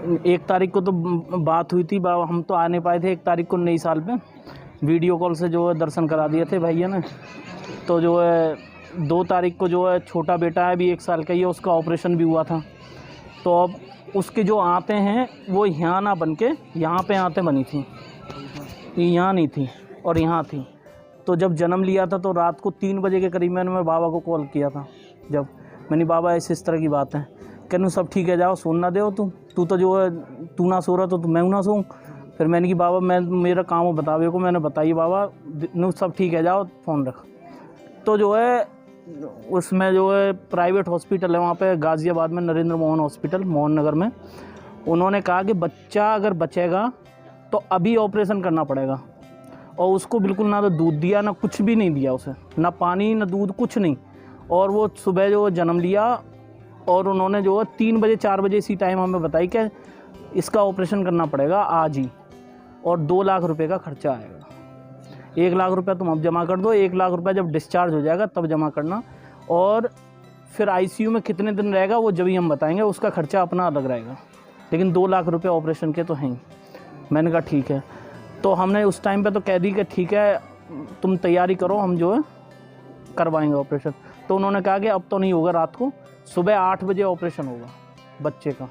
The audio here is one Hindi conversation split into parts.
1 तारीख को तो बात हुई थी बाबा, हम तो आ नहीं पाए थे 1 तारीख को नई साल पे, वीडियो कॉल से जो है दर्शन करा दिए थे भैया ने। तो जो है 2 तारीख को जो है छोटा बेटा है अभी 1 साल का ही है, उसका ऑपरेशन भी हुआ था। तो अब उसके जो आंतें हैं वो यहाँ ना बन के यहाँ पे आंतें बनी थी, यहाँ नहीं थी और यहाँ थी। तो जब जन्म लिया था तो रात को 3 बजे के करीब मैंने बाबा को कॉल किया था। जब मैंने बाबा इस तरह की बात है, कहने सब ठीक है, जाओ सोन ना दो तू तो जो है तू ना सो रहा तो मैं ना सोऊं। फिर मैंने कि बाबा मैं मेरा काम हो बतावे को, मैंने बताइए बाबा नु सब ठीक है, जाओ फ़ोन रख। तो जो है उसमें जो है प्राइवेट हॉस्पिटल है वहाँ पे गाज़ियाबाद में, नरेंद्र मोहन हॉस्पिटल मोहन नगर में। उन्होंने कहा कि बच्चा अगर बचेगा तो अभी ऑपरेशन करना पड़ेगा। और उसको बिल्कुल ना तो दूध दिया ना कुछ भी नहीं दिया उसे, ना पानी ना दूध कुछ नहीं। और वो सुबह जो जन्म लिया और उन्होंने जो है 3 बजे 4 बजे इसी टाइम हमें बताई कि इसका ऑपरेशन करना पड़ेगा आज ही, और 2 लाख रुपए का खर्चा आएगा। 1 लाख रुपया तुम अब जमा कर दो, 1 लाख रुपया जब डिस्चार्ज हो जाएगा तब जमा करना, और फिर आईसीयू में कितने दिन रहेगा वो जब ही हम बताएंगे, उसका खर्चा अपना अलग रहेगा, लेकिन 2 लाख रुपये ऑपरेशन के तो हैं ही। मैंने कहा ठीक है। तो हमने उस टाइम पे तो कह दी कि ठीक है तुम तैयारी करो, हम जो है करवाएंगे ऑपरेशन। तो उन्होंने कहा कि अब तो नहीं होगा, रात को सुबह 8 बजे ऑपरेशन होगा बच्चे का।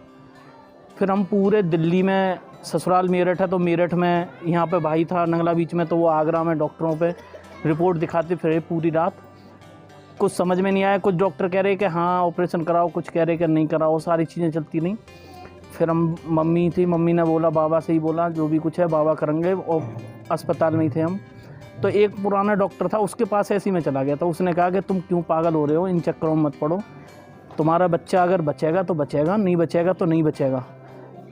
फिर हम पूरे दिल्ली में, ससुराल मेरठ है तो मेरठ में, यहाँ पे भाई था नंगला बीच में तो वो आगरा में डॉक्टरों पे रिपोर्ट दिखाते फिरे पूरी रात। कुछ समझ में नहीं आया, कुछ डॉक्टर कह रहे कि हाँ ऑपरेशन कराओ, कुछ कह रहे कि नहीं कराओ, सारी चीज़ें चलती नहीं। फिर हम मम्मी थी, मम्मी ने बोला बाबा से ही बोला जो भी कुछ है बाबा करेंगे, और अस्पताल में ही थे हम। तो एक पुराना डॉक्टर था उसके पास ऐसे ही मैं चला गया था। उसने कहा कि तुम क्यों पागल हो रहे हो, इन चक्करों में मत पड़ो, तुम्हारा बच्चा अगर बचेगा तो बचेगा, नहीं बचेगा तो नहीं बचेगा।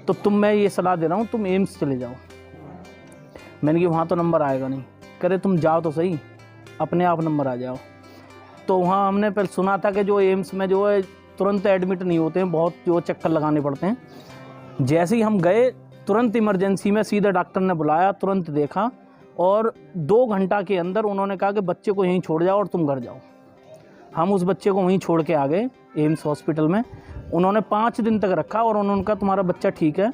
तो मैं ये सलाह दे रहा हूँ तुम एम्स चले जाओ। मैंने कि वहाँ तो नंबर आएगा नहीं। करे तुम जाओ तो सही, अपने आप नंबर आ जाओ। तो वहाँ हमने पहले सुना था कि जो एम्स में जो है तुरंत एडमिट नहीं होते हैं, बहुत जो चक्कर लगाने पड़ते हैं। जैसे ही हम गए तुरंत इमरजेंसी में सीधे डॉक्टर ने बुलाया, तुरंत देखा, और 2 घंटा के अंदर उन्होंने कहा कि बच्चे को यहीं छोड़ जाओ और तुम घर जाओ। हम उस बच्चे को वहीं छोड़ के आ गए एम्स हॉस्पिटल में। उन्होंने 5 दिन तक रखा और उन्होंने कहा तुम्हारा बच्चा ठीक है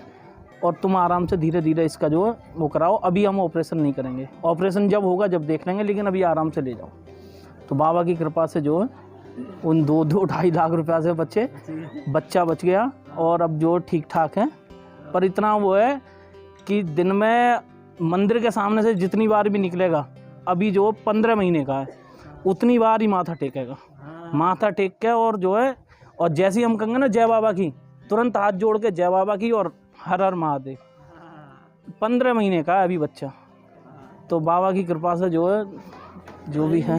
और तुम आराम से धीरे धीरे इसका जो है वो कराओ, अभी हम ऑपरेशन नहीं करेंगे, ऑपरेशन जब होगा जब देख लेंगे, लेकिन अभी आराम से ले जाओ। तो बाबा की कृपा से जो है उन 2-2.5 लाख रुपया से बच्चा बच गया और अब जो ठीक ठाक है। पर इतना वो है कि दिन में मंदिर के सामने से जितनी बार भी निकलेगा, अभी जो 15 महीने का है, उतनी बार ही माथा टेकेगा, माथा टेक के, और जो है और जैसे ही हम कहेंगे ना जय बाबा की, तुरंत हाथ जोड़ के जय बाबा की और हर हर महादेव। 15 महीने का है अभी बच्चा। तो बाबा की कृपा से जो है जो भी है।